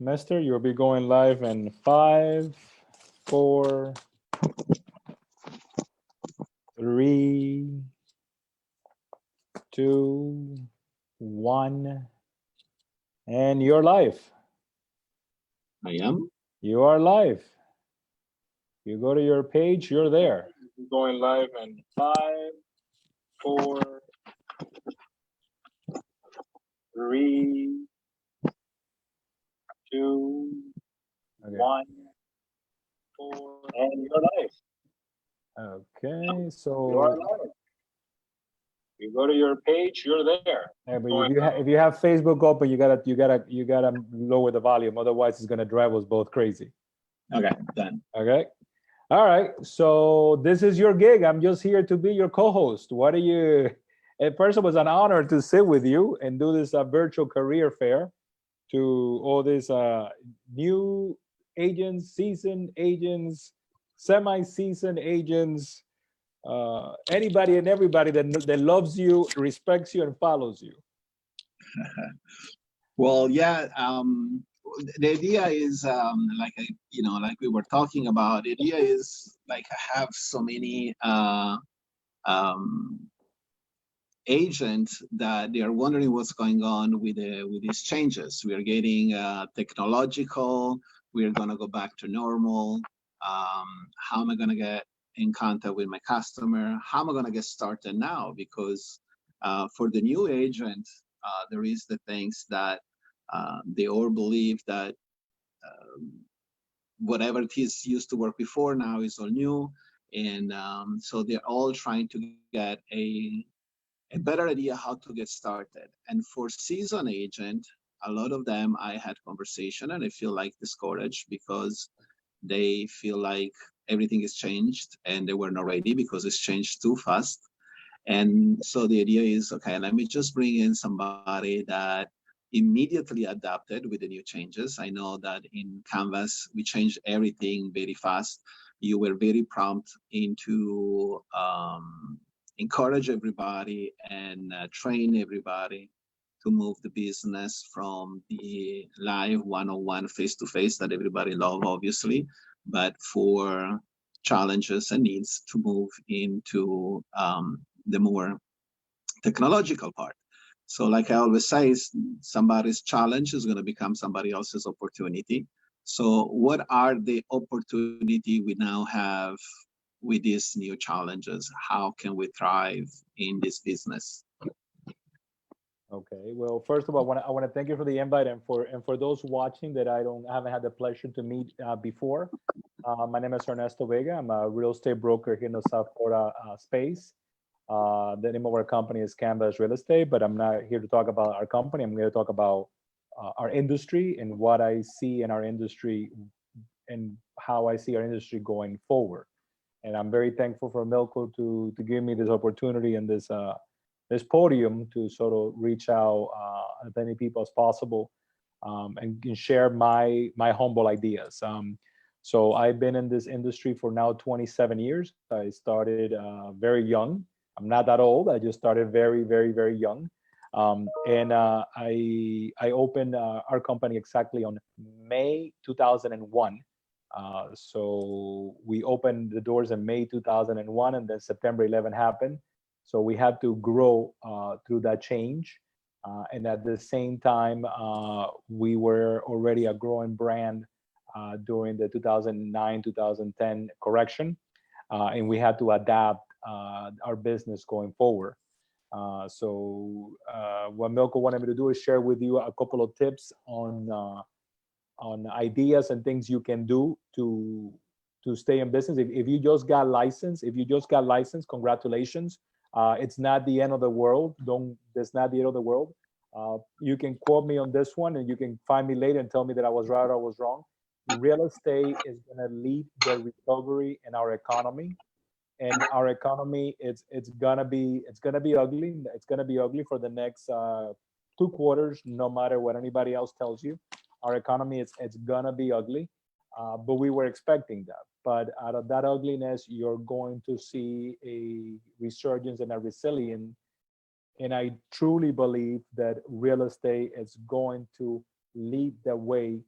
Mister, you'll be going live in 5, 4, 3, 2, 1, and you're live. I am. You are live. You go to your page, you're there. Going live in 5, 4, 3, 2, 1, 4, and you're live. Okay, so you go to your page, you're there. Yeah, but if you have Facebook open, you gotta lower the volume, otherwise it's gonna drive us both crazy. Okay, done. Okay. All right. So this is your gig. I'm just here to be your co-host. What do you? At first, it was an honor to sit with you and do this virtual career fair to all these new agents, seasoned agents, semi-seasoned agents, anybody and everybody that loves you, respects you, and follows you. Well, yeah. The idea is like like we were talking about. The idea is like I have so many agents that they are wondering what's going on with these changes. We are getting technological. We are going to go back to normal. How am I going to get in contact with my customer? How am I going to get started now? Because for the new agent, there is the things that they all believe that whatever it is used to work before now is all new. And so they're all trying to get a better idea how to get started. And for seasoned agent, a lot of them I had conversation and I feel like discouraged because they feel like everything is changed and they were not ready because it's changed too fast. And so the idea is, okay, let me just bring in somebody that immediately adapted with the new changes. I know that in Canvas, we changed everything very fast. You were very prompt into encourage everybody and train everybody to move the business from the live one-on-one face-to-face that everybody love, obviously, but for challenges and needs to move into the more technological part. So like I always say, somebody's challenge is going to become somebody else's opportunity. So what are the opportunity we now have with these new challenges? How can we thrive in this business? Okay. Well, first of all, I want to thank you for the invite, and for those watching that I haven't had the pleasure to meet before. My name is Ernesto Vega. I'm a real estate broker here in the South Florida space. The name of our company is Canvas Real Estate, but I'm not here to talk about our company. I'm going to talk about our industry and what I see in our industry and how I see our industry going forward. And I'm very thankful for Milko to give me this opportunity and this podium to sort of reach out as many people as possible and share my humble ideas. So I've been in this industry for now 27 years. I started very young. I'm not that old. I just started very, very, very young. And I opened our company exactly on May 2001. So we opened the doors in May 2001, and then September 11 happened. So we had to grow through that change. And at the same time, we were already a growing brand during the 2009, 2010 correction. And we had to adapt our business going forward. So what Milko wanted me to do is share with you a couple of tips on ideas and things you can do to stay in business. If you just got licensed, congratulations. It's not the end of the world. It's not the end of the world. You can quote me on this one, and you can find me later and tell me that I was right or I was wrong. Real estate is going to lead the recovery in our economy, and our economy it's gonna be ugly. It's gonna be ugly for the next 2 quarters, no matter what anybody else tells you. Our economy it's gonna be ugly, but we were expecting that. But out of that ugliness, you're going to see a resurgence and a resilience. And I truly believe that real estate is going to lead the way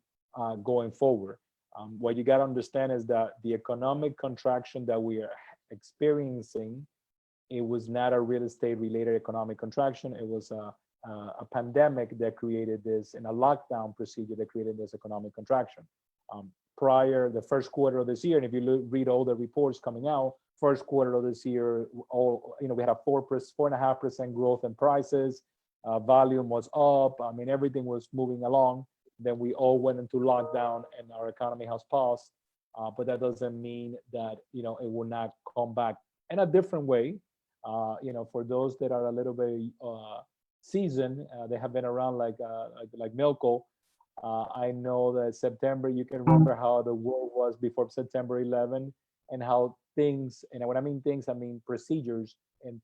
going forward. What you got to understand is that the economic contraction that we are experiencing, it was not a real estate related economic contraction. It was a pandemic that created this, and a lockdown procedure that created this economic contraction. Prior, the first quarter of this year, and if you read all the reports coming out, first quarter of this year, we had a 4.5% growth in prices. Volume was up. I mean, everything was moving along. Then we all went into lockdown, and our economy has paused. But that doesn't mean that it will not come back in a different way. For those that are a little bit seasoned, they have been around like Milko. I know that September, you can remember how the world was before September 11, and how things, and when I mean things, I mean procedures and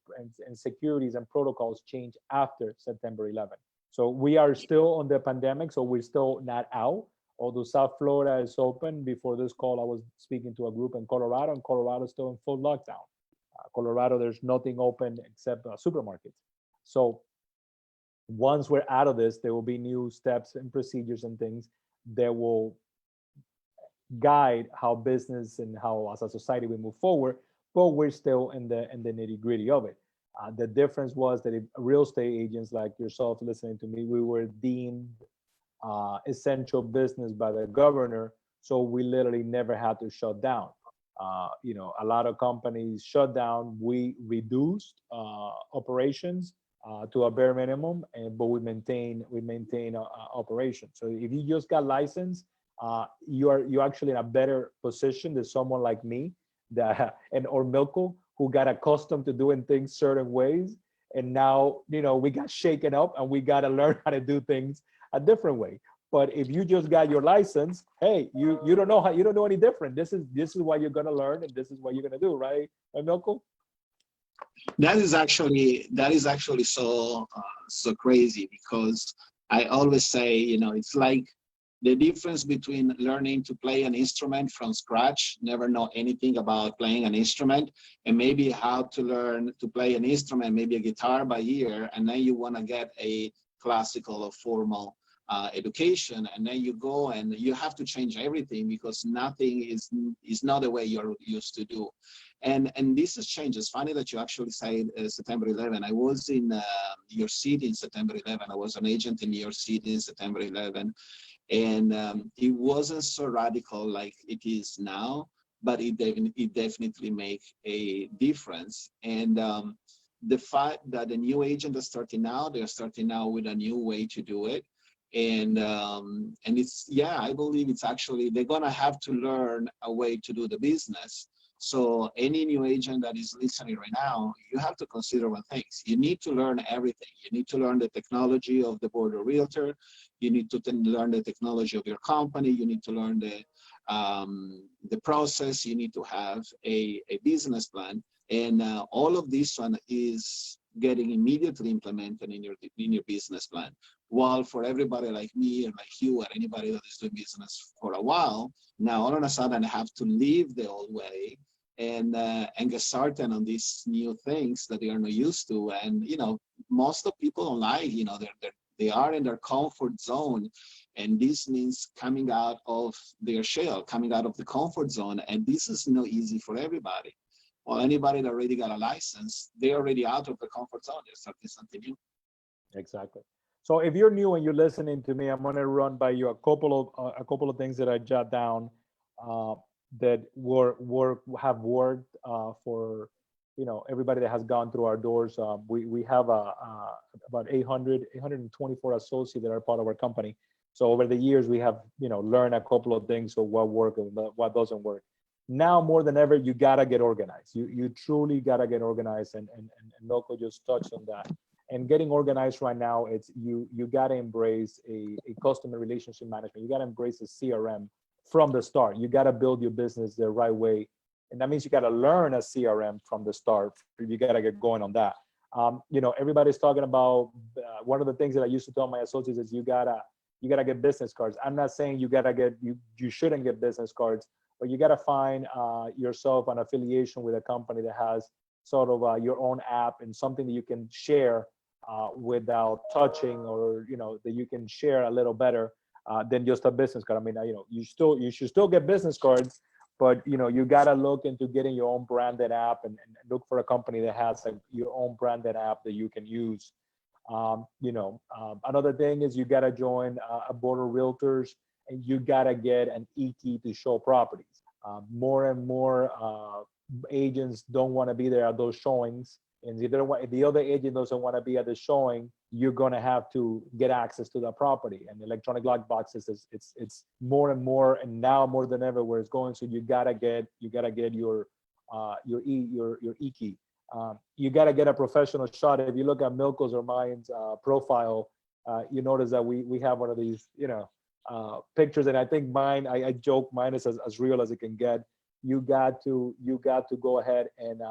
securities and protocols change after September 11. So we are still on the pandemic, so we're still not out. Although South Florida is open. Before this call, I was speaking to a group in Colorado, and Colorado is still in full lockdown. Colorado, there's nothing open except supermarkets. So once we're out of this, there will be new steps and procedures and things that will guide how business and how as a society we move forward, but we're still in the nitty-gritty of it. The difference was that if real estate agents like yourself listening to me, we were deemed essential business by the governor, so we literally never had to shut down. A lot of companies shut down. We reduced operations to a bare minimum, but we maintain operations. So if you just got licensed, you're actually in a better position than someone like me or Milko, who got accustomed to doing things certain ways, and now we got shaken up and we got to learn how to do things a different way. But if you just got your license, hey, you don't know any different. This is what you're gonna learn, and this is what you're gonna do, right, Milko? That is actually so crazy, because I always say, it's like the difference between learning to play an instrument from scratch, never know anything about playing an instrument, and maybe how to learn to play an instrument, maybe a guitar by ear, and then you want to get a classical or formal education, and then you go and you have to change everything, because nothing is not the way you're used to do. And this has changed. It's funny that you actually said September 11. I was in New York City in September 11. I was an agent in New York City in September 11. And it wasn't so radical like it is now, but it definitely make a difference. And the fact that the new agent is starting now, they're starting now with a new way to do it. And it's, I believe it's actually, they're gonna have to learn a way to do the business. So any new agent that is listening right now, you have to consider one thing. You need to learn everything. You need to learn the technology of the board of realtor. You need to learn the technology of your company. You need to learn the process. You need to have a business plan. And all of this one is getting immediately implemented in your business plan. While for everybody like me or like you or anybody that is doing business for a while, now all of a sudden I have to leave the old way and get started on these new things that they are not used to. And most of people don't like, they are in their comfort zone, and this means coming out of their shell, coming out of the comfort zone, and this is not easy for everybody. Well, anybody that already got a license, they're already out of the comfort zone. They're starting something new. Exactly. So if you're new and you're listening to me, I'm going to run by you a couple of things that I jot down that have worked for everybody that has gone through our doors. We have about 824 associates that are part of our company. So over the years, we have learned a couple of things of what works and what doesn't work. Now more than ever, you gotta get organized. You truly gotta get organized, and Milko just touched on that. And getting organized right now, it's you gotta embrace a customer relationship management. You gotta embrace a CRM from the start. You gotta build your business the right way, and that means you gotta learn a CRM from the start. You gotta get going on that. Everybody's talking about one of the things that I used to tell my associates is you gotta get business cards. I'm not saying you shouldn't get business cards, but you gotta find yourself an affiliation with a company that has sort of your own app and something that you can share without touching, or that you can share a little better. than just a business card. I mean, you should still get business cards, but you gotta look into getting your own branded app, and look for a company that has your own branded app that you can use. Another thing is you gotta join a board of realtors, and you gotta get an e-key to show properties. More and more agents don't want to be there at those showings, and if the other agent doesn't want to be at the showing, you're going to have to get access to the property. And electronic lock boxes it's more and more, and now more than ever where it's going. So you gotta get your e-key. You gotta get a professional shot. If you look at Milko's or mine's profile, you notice that we have one of these pictures, and I think mine, I joke, mine is as real as it can get. You got to go ahead and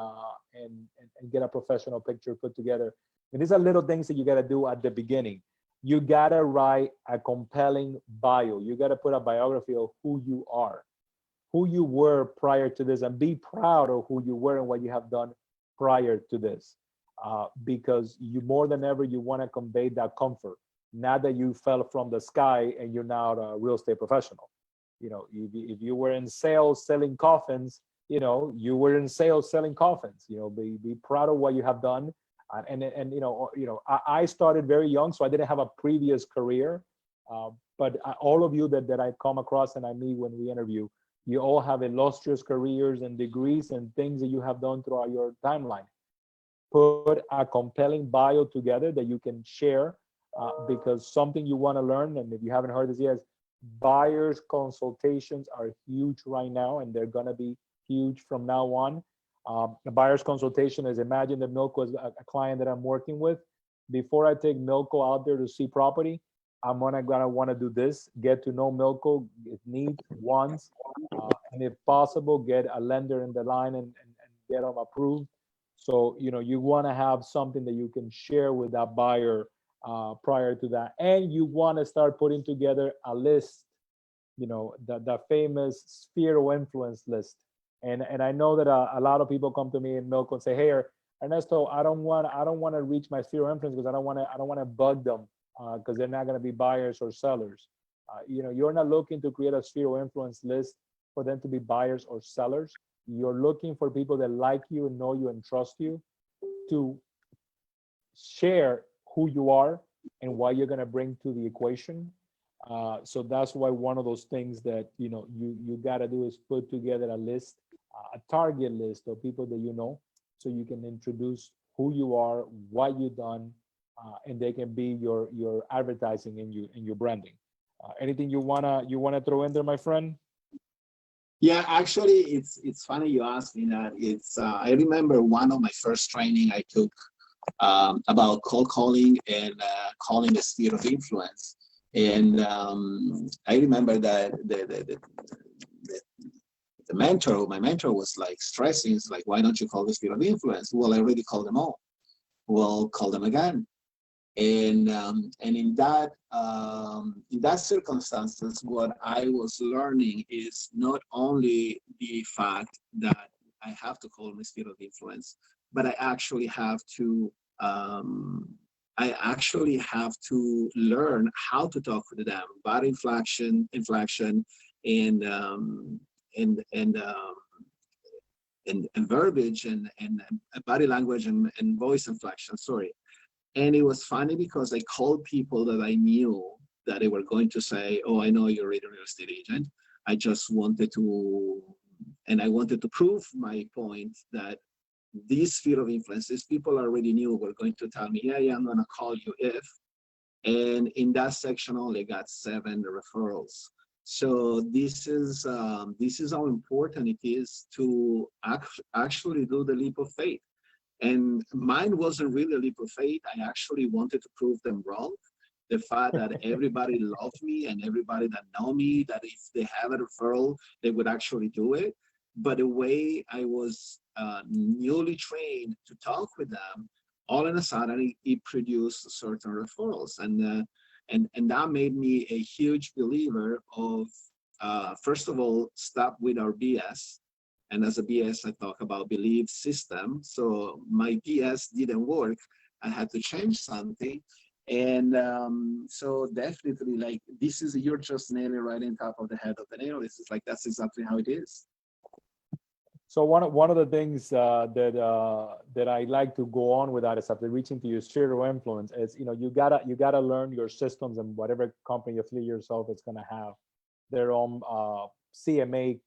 get a professional picture put together. And these are little things that you got to do at the beginning. You got to write a compelling bio. You got to put a biography of who you are, who you were prior to this, and be proud of who you were and what you have done prior to this. Because you more than ever, you want to convey that comfort. Not that you fell from the sky and you're now a real estate professional. If you were in sales selling coffins, you were in sales selling coffins. Be proud of what you have done. I started very young, so I didn't have a previous career. But all of you that I come across and I meet when we interview, you all have illustrious careers and degrees and things that you have done throughout your timeline. Put a compelling bio together that you can share, because something you want to learn, and if you haven't heard this yet, buyers consultations are huge right now, and they're going to be huge from now on. A buyer's consultation is, imagine that Milko is a client that I'm working with. Before I take Milko out there to see property, I'm gonna want to do this: get to know Milko, needs, wants, and if possible, get a lender in the line and get them approved. So you want to have something that you can share with that buyer prior to that, and you want to start putting together a list, the famous sphere of influence list. And I know that a lot of people come to me in Milko and say, "Hey, Ernesto, I don't want to reach my sphere of influence because I don't want to bug them because they're not going to be buyers or sellers." You're not looking to create a sphere of influence list for them to be buyers or sellers. You're looking for people that like you and know you and trust you to share who you are and what you're going to bring to the equation. So that's why one of those things that you got to do is put together a list, a target list of people that so you can introduce who you are, what you've done, and they can be your advertising and your branding. Anything you wanna throw in there, my friend? Yeah, actually, it's funny you asked me that. I remember one of my first training I took about cold calling and calling the sphere of influence. And I remember that my mentor was like stressing, it's like, why don't you call the sphere of influence? Well, I already called them all. Well, call them again. And in that circumstances, what I was learning is not only the fact that I have to call my sphere of influence, but I actually have to learn how to talk to them about inflection, and verbiage and body language and voice inflection. Sorry. And it was funny because I called people that I knew that they were going to say, "Oh, I know you're a real estate agent. I just wanted to," and I wanted to prove my point that this sphere of influence, these people already knew were going to tell me, yeah, I'm going to call you if. And in that section, only got 7 referrals. So this is how important it is to actually do the leap of faith. And mine wasn't really a leap of faith. I actually wanted to prove them wrong. The fact that everybody loved me and everybody that know me, that if they have a referral, they would actually do it. But the way I was newly trained to talk with them, all of a sudden it produced certain referrals. And that made me a huge believer of, first of all, stop with our BS. And as a BS, I talk about belief system. So my BS didn't work. I had to change something. And so definitely, like, this is, you're just nailing right on top of the head of the nail. This is like, that's exactly how it is. So one of the things that I like to go on with that is after reaching to your sphere of influence is, you gotta learn your systems, and whatever company you affiliate yourself, it's gonna have their own CMA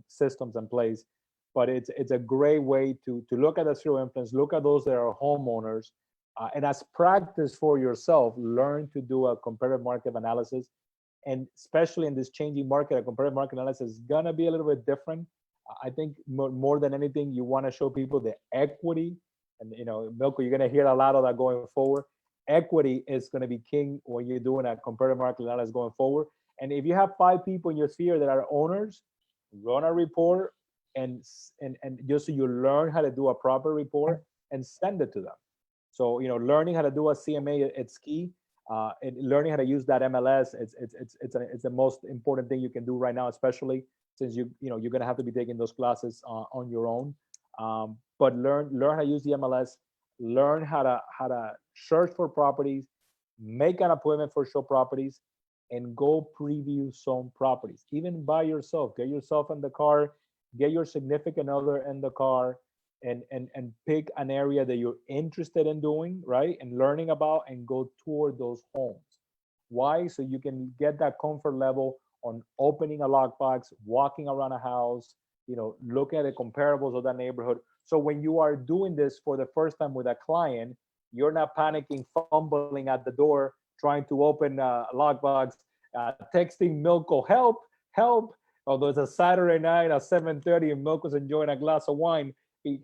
systems in place. But it's a great way to look at the sphere of influence, look at those that are homeowners, and as practice for yourself, learn to do a comparative market analysis. And especially in this changing market, a comparative market analysis is gonna be a little bit different. I think more than anything, you want to show people the equity, and Milko, you're going to hear a lot of that going forward. Equity is going to be king when you're doing a comparative market analysis going forward. And if you have 5 people in your sphere that are owners, run a report, and just so you learn how to do a proper report and send it to them. So learning how to do a CMA, it's key. And learning how to use that MLS, it's the most important thing you can do right now, especially since you're going to have to be taking those classes on your own. But learn how to use the MLS, learn how to search for properties, make an appointment for show properties, and go preview some properties, even by yourself. Get yourself in the car, get your significant other in the car, and pick an area that you're interested in doing, right, and learning about, and go toward those homes. Why? So you can get that comfort level on opening a lockbox, walking around a house, looking at the comparables of that neighborhood. So when you are doing this for the first time with a client, you're not panicking, fumbling at the door, trying to open a lockbox, texting Milko, help, help. Although it's a Saturday night at 7:30 and Milko's enjoying a glass of wine.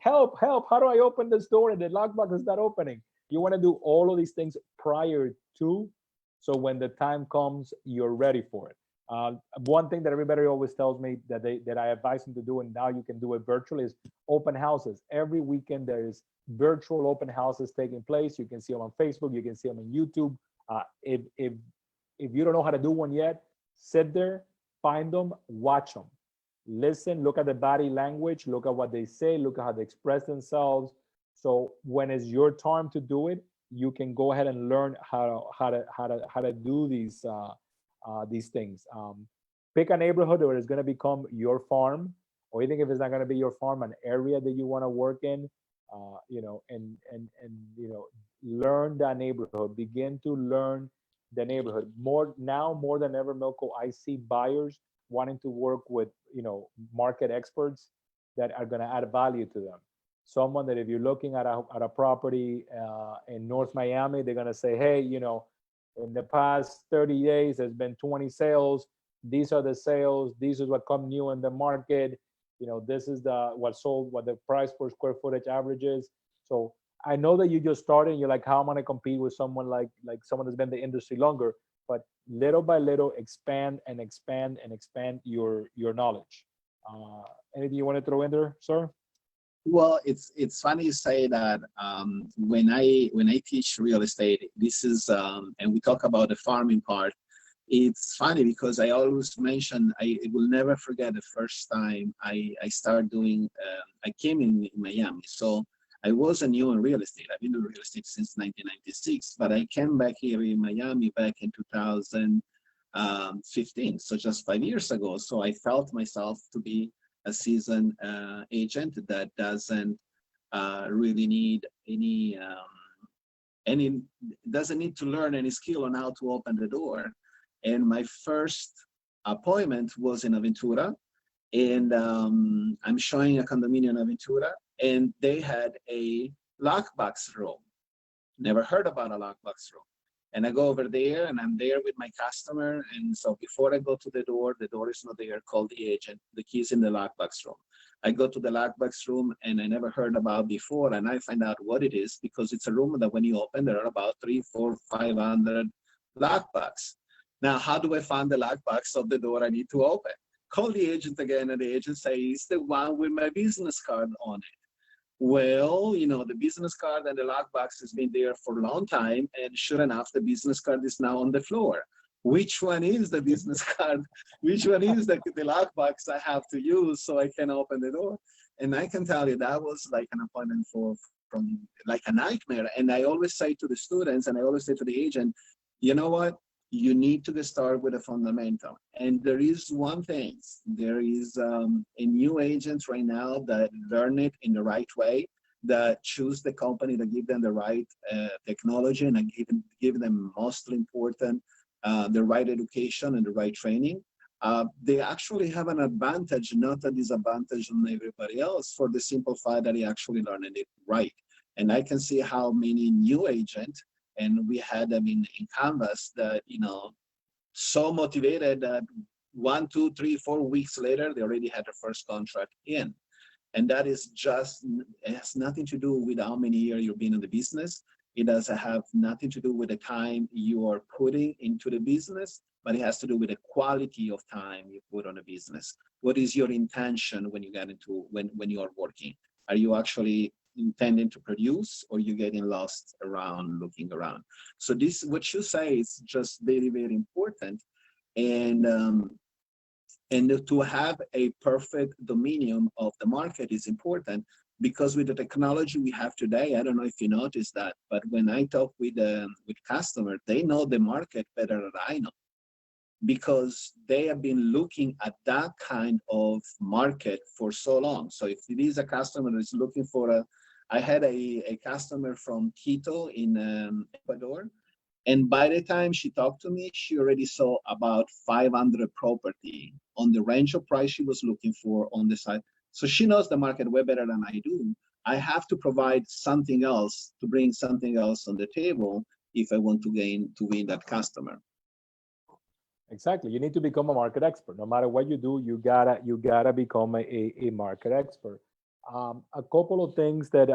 Help, help, how do I open this door and the lockbox is not opening? You want to do all of these things prior to, so when the time comes, you're ready for it. One thing that everybody always tells me that I advise them to do, and now you can do it virtually, is open houses. Every weekend there is virtual open houses taking place. You can see them on Facebook, you can see them on YouTube. If you don't know how to do one yet, sit there, find them, watch them, listen, look at the body language, look at what they say, look at how they express themselves. So when it's your time to do it, you can go ahead and learn how to do these things. Pick a neighborhood where it's going to become your farm, or even if it's not going to be your farm, an area that you want to work in, and learn that neighborhood. Begin to learn the neighborhood more than ever. Milko, I see buyers wanting to work with market experts that are going to add value to them. Someone that if you're looking at a property in North Miami, they're going to say, hey, in the past 30 days, there's been 20 sales. These are the sales. This is what come new in the market. This is what sold, what the price per square footage averages. So I know that you just started and you're like, how am I going to compete with someone like someone that's been in the industry longer? But little by little, expand and expand and expand your knowledge. Anything you want to throw in there, sir? Well, it's funny you say that. When I teach real estate, this is and we talk about the farming part. It's funny because I always mention, I will never forget the first time I started doing. I came in Miami, so I wasn't new in real estate. I've been in real estate since 1996, but I came back here in Miami back in 2015, so just 5 years ago. So I felt myself to be a seasoned agent that doesn't really need any doesn't need to learn any skill on how to open the door. And my first appointment was in Aventura, and I'm showing a condominium in Aventura, and they had a lockbox room. Never heard about a lockbox room. And I go over there and I'm there with my customer. And so before I go to the door is not there, call the agent, the key's in the lockbox room. I go to the lockbox room and I never heard about before. And I find out what it is, because it's a room that when you open, there are about 300, 400, 500 lockbox. Now, how do I find the lockbox of the door I need to open? Call the agent again, and the agent says, it's the one with my business card on it. Well, the business card and the lockbox has been there for a long time, and sure enough, the business card is now on the floor. Which one is the business card? Which one is the lockbox I have to use so I can open the door? And I can tell you that was like an appointment for like a nightmare. And I always say to the students, and I always say to the agent, you know what? You need to start with a fundamental. And there is one thing, there is a new agent right now that learn it in the right way, that choose the company that give them the right technology and give them most important, the right education and the right training. They actually have an advantage, not a disadvantage on everybody else, for the simple fact that they actually learned it right. And I can see how many new agents, and we had them in Canvas, that, you know, so motivated that 1, 2, 3, 4 weeks later, they already had their first contract in. And that is just, it has nothing to do with how many years you've been in the business. It does have nothing to do with the time you are putting into the business, but it has to do with the quality of time you put on a business. What is your intention when you get into, when you are working? Are you actually intending to produce, or you getting lost around looking around? So this, what you say, is just very, very important. And to have a perfect dominion of the market is important, because with the technology we have today, I don't know if you noticed that, but when I talk with customers, they know the market better than I know, because they have been looking at that kind of market for so long. So if it is a customer that is looking for I had a customer from Quito in Ecuador, and by the time she talked to me, she already saw about 500 property on the range of price she was looking for on the site. So she knows the market way better than I do. I have to provide something else, to bring something else on the table if I want to win that customer. Exactly. You need to become a market expert. No matter what you do, you gotta become a market expert. A couple of things that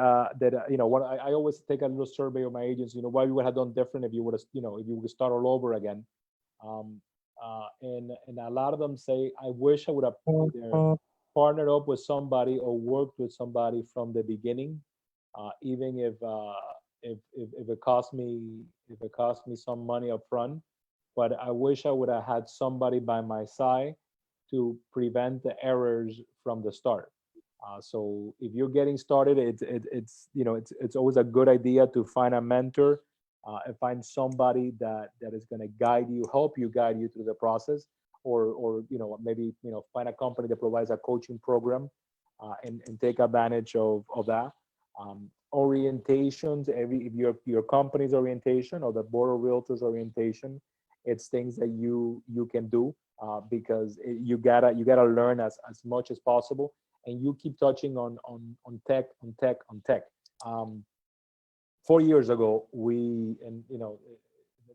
you know, what I always take a little survey of my agents. You know, what you would have done different if you would have, you know, if you would start all over again. And a lot of them say, I wish I would have either partnered up with somebody or worked with somebody from the beginning, even if it cost me some money up front. But I wish I would have had somebody by my side to prevent the errors from the start. So if you're getting started, it's you know, it's always a good idea to find a mentor and find somebody that is going to help you guide you through the process, or you know, maybe, you know, find a company that provides a coaching program and take advantage of that. Orientations, if your company's orientation or the board of realtors orientation, it's things that you can do because you gotta learn as much as possible, and you keep touching on tech. 4 years ago, and you know,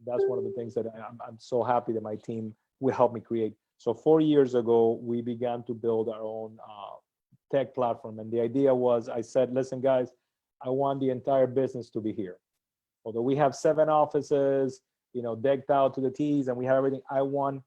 that's one of the things that I'm so happy that my team will help me create. So 4 years ago, we began to build our own tech platform, and the idea was, I said, listen guys, I want the entire business to be here. Although we have 7 offices, you know, decked out to the T's, and we have everything, I want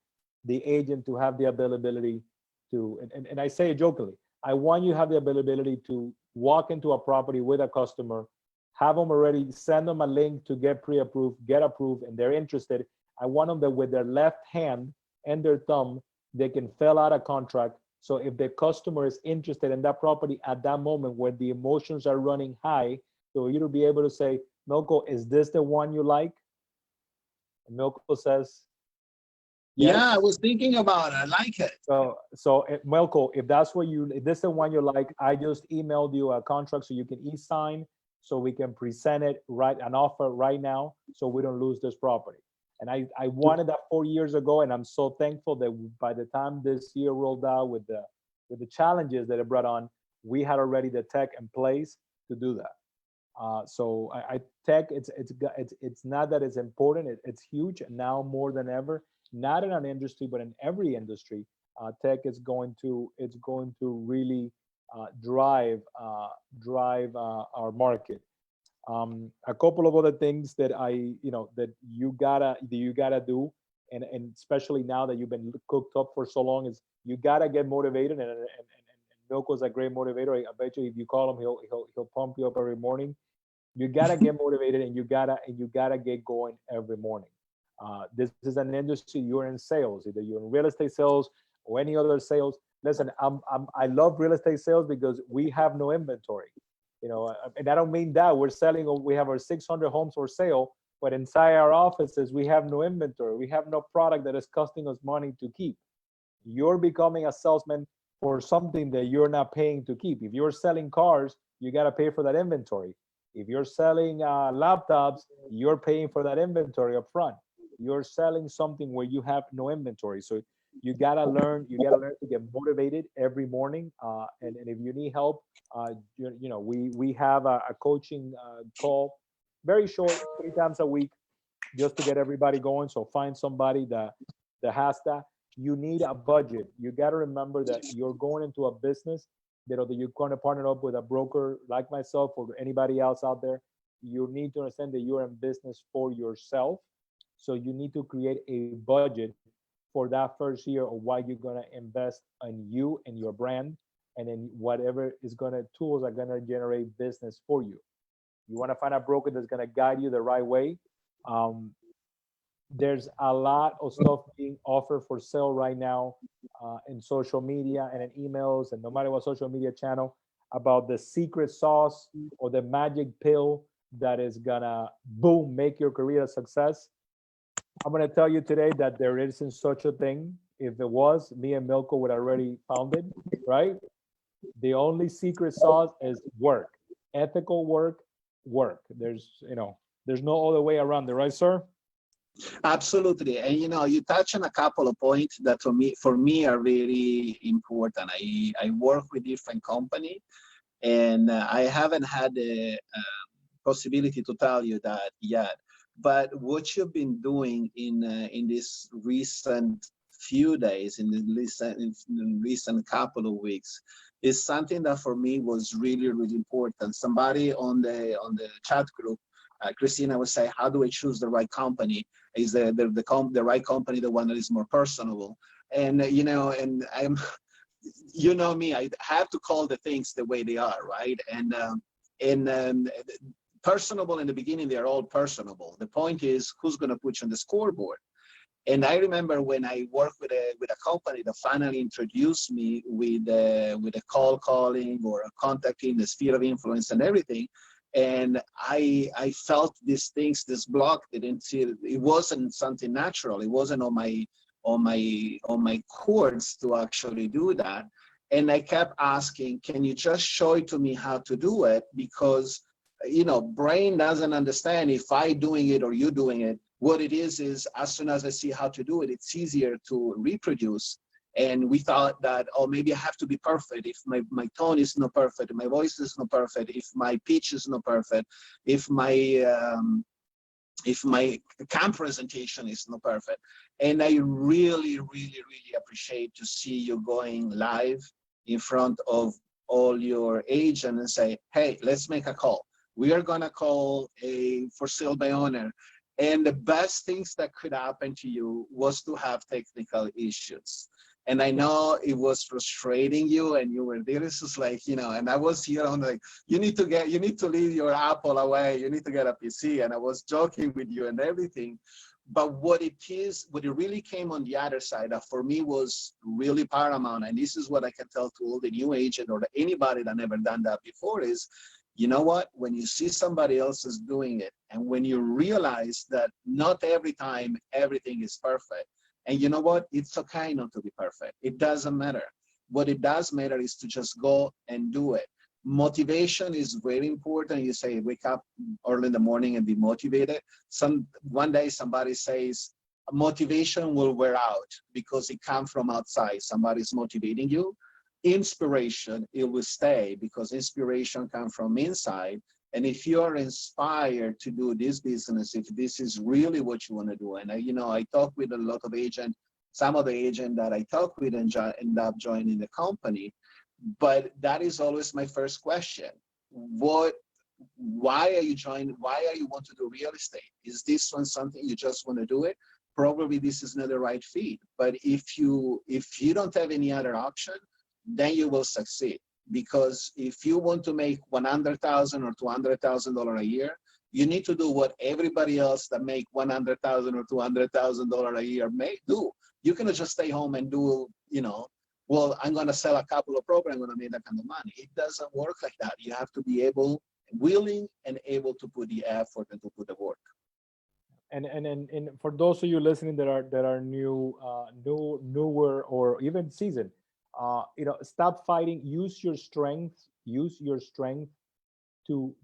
the agent to have the availability to, and I say it jokingly, I want you to have the availability to walk into a property with a customer, have them already, send them a link to get pre-approved, get approved, and they're interested. I want them that with their left hand and their thumb, they can fill out a contract. So if the customer is interested in that property at that moment where the emotions are running high, so you to be able to say, Milko, is this the one you like? And Milko says, yes. Yeah, I was thinking about it. I like it. So Milko, if this is the one you like, I just emailed you a contract so you can e-sign, so we can present it, right, an offer right now, so we don't lose this property. And I wanted that 4 years ago, and I'm so thankful that by the time this year rolled out with the challenges that it brought on, we had already the tech in place to do that. So tech, it's not that it's important, it's huge now more than ever. Not in an industry, but in every industry, tech is going to really drive our market. A couple of other things that that you gotta do, and especially now that you've been cooked up for so long, is you gotta get motivated. And Milko's a great motivator. I bet you if you call him, he'll pump you up every morning. You gotta get motivated, and you gotta get going every morning. This is an industry, you're in sales, either you're in real estate sales or any other sales. Listen, I love real estate sales because we have no inventory. And I don't mean that we're selling, we have our 600 homes for sale, but inside our offices, we have no inventory. We have no product that is costing us money to keep. You're becoming a salesman for something that you're not paying to keep. If you're selling cars, you got to pay for that inventory. If you're selling laptops, you're paying for that inventory up front. You're selling something where you have no inventory. So you got to learn to get motivated every morning. And if you need help, we have a coaching call, very short, 3 times a week, just to get everybody going. So find somebody that has that. You need a budget. You got to remember that you're going into a business that you're going to partner up with a broker like myself or anybody else out there. You need to understand that you're in business for yourself. So you need to create a budget for that first year of what you're going to invest in you and your brand, and then whatever is going to tools are going to generate business for you. You want to find a broker that's going to guide you the right way. There's a lot of stuff being offered for sale right now in social media and in emails, and no matter what social media channel, about the secret sauce or the magic pill that is gonna boom make your career a success. I'm gonna tell you today that there isn't such a thing. If it was, me and Milko would already found it, right? The only secret sauce is work, ethical work, work. There's no other way around it, right, sir? Absolutely. And you touch on a couple of points that for me are very important. I work with different companies, and I haven't had the possibility to tell you that yet. But what you've been doing in this recent few days, in the recent couple of weeks, is something that for me was really, really important. Somebody on the chat group, Christina would say, how do I choose the right company? Is the right company the one that is more personable? And and I'm, me, I have to call the things the way they are, right? And personable in the beginning, they're all personable. The point is, who's going to put you on the scoreboard? And I remember when I worked with a company that finally introduced me with a call calling or a contacting, the sphere of influence and everything. And I felt these things, this block it wasn't something natural. It wasn't on my chords to actually do that. And I kept asking, can you just show it to me how to do it? Because, brain doesn't understand if I doing it or you doing it. What it is as soon as I see how to do it, it's easier to reproduce. And we thought that, oh, maybe I have to be perfect. If my tone is not perfect, my voice is not perfect, if my pitch is not perfect, if my camp presentation is not perfect. And I really, really, really appreciate to see you going live in front of all your agents and say, hey, let's make a call. We are going to call a for sale by owner. And the best things that could happen to you was to have technical issues. And I know it was frustrating you, and you were there. This is like, and I was here on like, you need to leave your Apple away. You need to get a PC. And I was joking with you and everything. But what it really came on the other side that for me was really paramount. And this is what I can tell to all the new agent or anybody that never done that before is, you know what, when you see somebody else is doing it, and when you realize that not every time everything is perfect, and you know what, it's okay not to be perfect. It doesn't matter. What it does matter is to just go and do it. Motivation is very important. You say, wake up early in the morning and be motivated. One day somebody says, motivation will wear out because it comes from outside. Somebody's motivating you. Inspiration, it will stay because inspiration comes from inside. And if you are inspired to do this business, if this is really what you want to do, and I talk with a lot of agents, some of the agents that I talk with and end up joining the company, but that is always my first question. Why are you joining? Why are you want to do real estate? Is this one something you just want to do it? Probably this is not the right fit. But if you don't have any other option, then you will succeed. Because if you want to make $100,000 or $200,000 a year, you need to do what everybody else that make $100,000 or $200,000 a year may do. You cannot just stay home and do, well, I'm going to sell a couple of programs, I'm going to make that kind of money. It doesn't work like that. You have to be able, willing and able to put the effort and to put the work. And for those of you listening that are newer or even seasoned, stop fighting. Use your strength to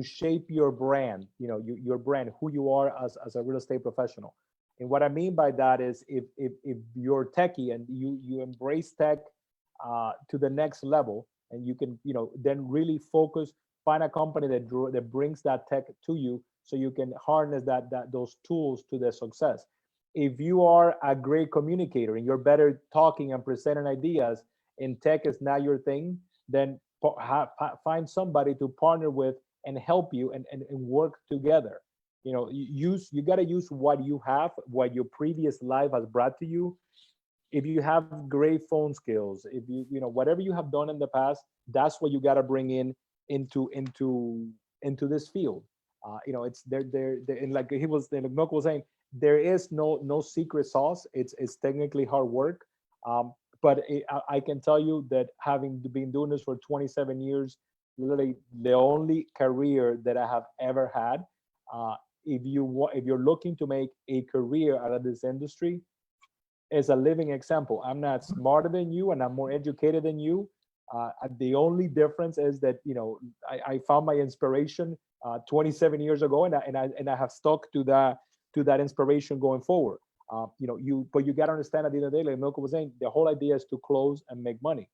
shape your brand. Your brand, who you are as a real estate professional. And what I mean by that is, if you're techie and you embrace tech to the next level, and you can then really focus, find a company that brings that tech to you, so you can harness those tools to their success. If you are a great communicator and you're better talking and presenting ideas, and tech is not your thing, then find somebody to partner with and help you and work together. You got to use what you have, what your previous life has brought to you. If you have great phone skills, if whatever you have done in the past, that's what you got to bring into this field. It's there, and like Milko was saying, there is no secret sauce. It's technically hard work. But I can tell you that, having been doing this for 27 years, literally the only career that I have ever had. If you're looking to make a career out of this industry, is a living example. I'm not smarter than you, and I'm more educated than you. The only difference is that I found my inspiration 27 years ago, and I have stuck to that inspiration going forward. But you got to understand, at the end of the day, like Milko was saying, the whole idea is to close and make money.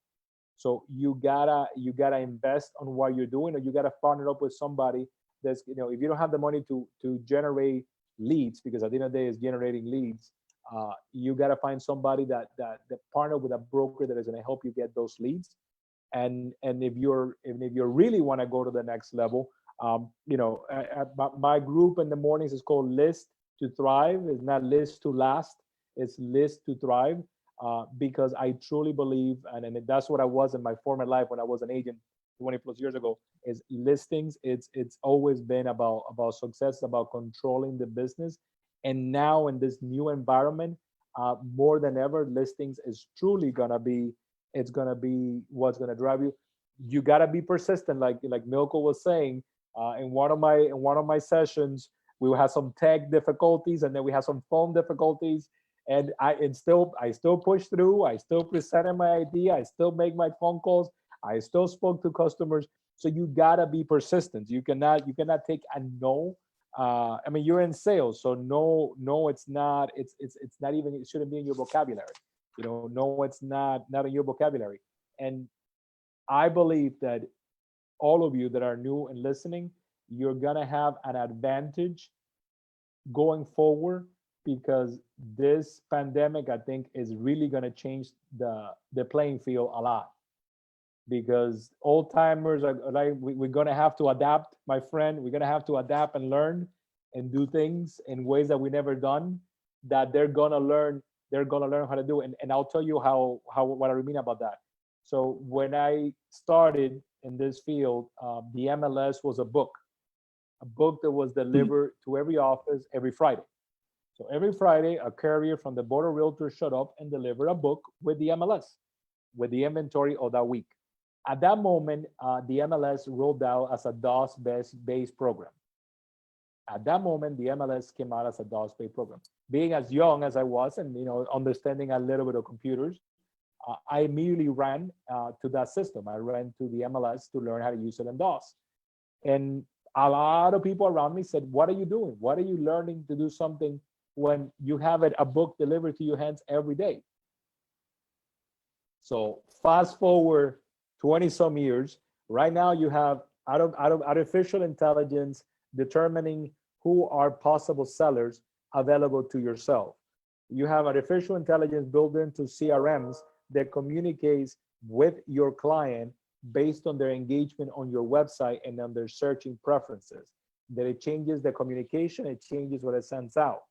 So you gotta invest on what you're doing, or you gotta partner up with somebody that's, if you don't have the money to generate leads, because at the end of the day is generating leads, you gotta find somebody that partner with a broker that is gonna help you get those leads. And if you really want to go to the next level, my group in the mornings is called List to Thrive. It's not List to Last, it's List to Thrive. Because I truly believe, and that's what I was in my former life when I was an agent 20 plus years ago, is listings. It's always been about success, about controlling the business. And now in this new environment, more than ever, listings is truly gonna be what's gonna drive you. You gotta be persistent, like Milko was saying. In one of my sessions, we had some tech difficulties, and then we had some phone difficulties. And I still push through. I still presented my idea. I still make my phone calls. I still spoke to customers. So you gotta be persistent. You cannot take a no. I mean, you're in sales, so no, it's not. It's not even. It shouldn't be in your vocabulary. No, it's not in your vocabulary. And I believe that all of you that are new and listening, you're gonna have an advantage going forward, because this pandemic, I think, is really going to change the playing field a lot. Because old timers are like, we're going to have to adapt, my friend. We're going to have to adapt and learn and do things in ways that we never done, that they're going to learn how to do. And I'll tell you what I mean about that. So when I started in this field, the MLS was a book that was delivered to every office every Friday. So every Friday, a courier from the Board of Realtors showed up and delivered a book with the MLS, with the inventory of that week. At that moment, the MLS rolled out as a DOS-based program. At that moment, the MLS came out as a DOS-based program. Being as young as I was, and understanding a little bit of computers, I immediately ran to that system. I ran to the MLS to learn how to use it in DOS. And a lot of people around me said, "What are you doing? What are you learning to do something when you have a book delivered to your hands every day?" So fast forward 20 some years, right now you have out of artificial intelligence determining who are possible sellers available to yourself. You have artificial intelligence built into CRMs that communicates with your client based on their engagement on your website and on their searching preferences. That it changes the communication, it changes what it sends out.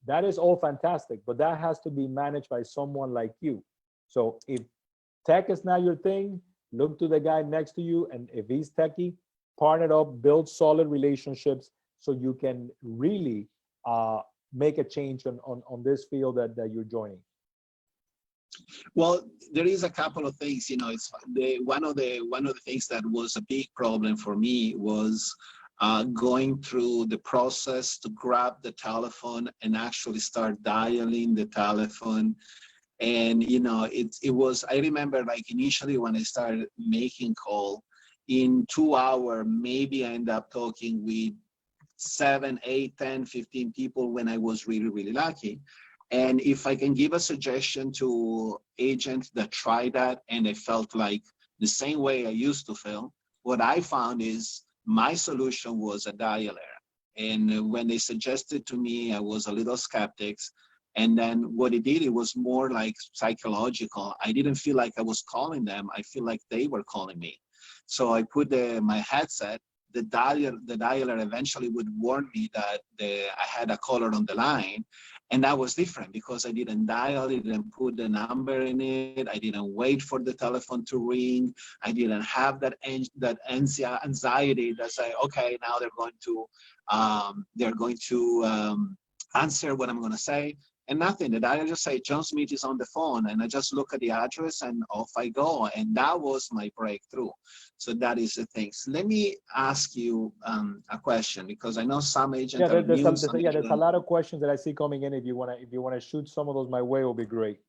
That is all fantastic, but that has to be managed by someone like you. So if tech is not your thing, look to the guy next to you, and if he's techie, partner up, build solid relationships so you can really make a change on this field that you're joining. Well, there is a couple of things, you know, it's one of the things that was a big problem for me was going through the process to grab the telephone and actually start dialing the telephone. And, you know, it was, I remember like initially when I started making call, in 2 hours, maybe I end up talking with 7, 8, 10, 15 people when I was really, really lucky. And if I can give a suggestion to agents that try that and they felt like the same way I used to feel, what I found is my solution was a dialer. And when they suggested to me, I was a little skeptic. And then what it did, it was more like psychological. I didn't feel like I was calling them. I feel like they were calling me. So I put my headset, the dialer eventually would warn me that I had a caller on the line. And that was different because I didn't dial, I didn't put the number in it, I didn't wait for the telephone to ring, I didn't have that anxiety that say, okay, now they're going to answer what I'm going to say. And nothing. The dialer just say, John Smith is on the phone, and I just look at the address and off I go. And that was my breakthrough. So that is the things. Let me ask you a question, because I know some agents are new. There's a lot of questions that I see coming in. If you wanna shoot some of those my way, it will be great.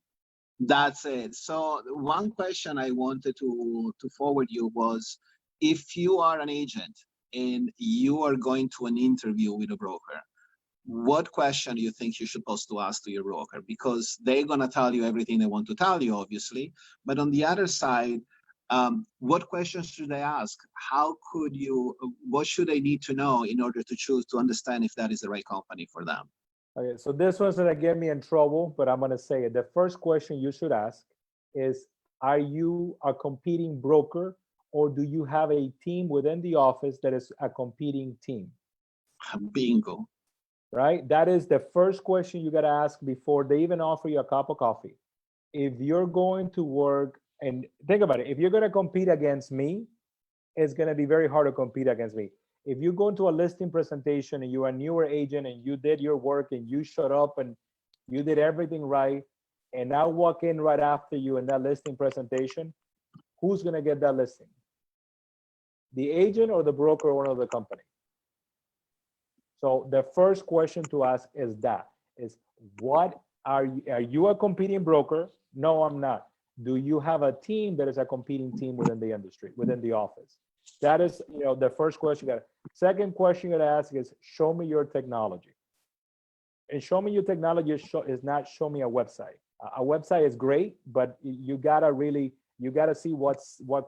That's it. So one question I wanted to forward you was, if you are an agent and you are going to an interview with a broker, what question do you think you're supposed to ask to your broker? Because they're going to tell you everything they want to tell you, obviously. But on the other side, what questions should they ask? What should they need to know in order to choose to understand if that is the right company for them? Okay, so this one's gonna get me in trouble, but I'm gonna say it. The first question you should ask is, are you a competing broker, or do you have a team within the office that is a competing team? Bingo. Right? That is the first question you got to ask before they even offer you a cup of coffee. If you're going to work, and think about it, if you're going to compete against me, it's going to be very hard to compete against me. If you go into a listing presentation and you're a newer agent and you did your work and you showed up and you did everything right, and I walk in right after you in that listing presentation, who's going to get that listing? The agent or the broker owner of the company? So the first question to ask is what are you a competing broker? No, I'm not. Do you have a team that is a competing team within the industry, within the office? That is, the first question you got. Second question you got to ask is, show me your technology. And show me your technology is not show me a website. A website is great, but you gotta see what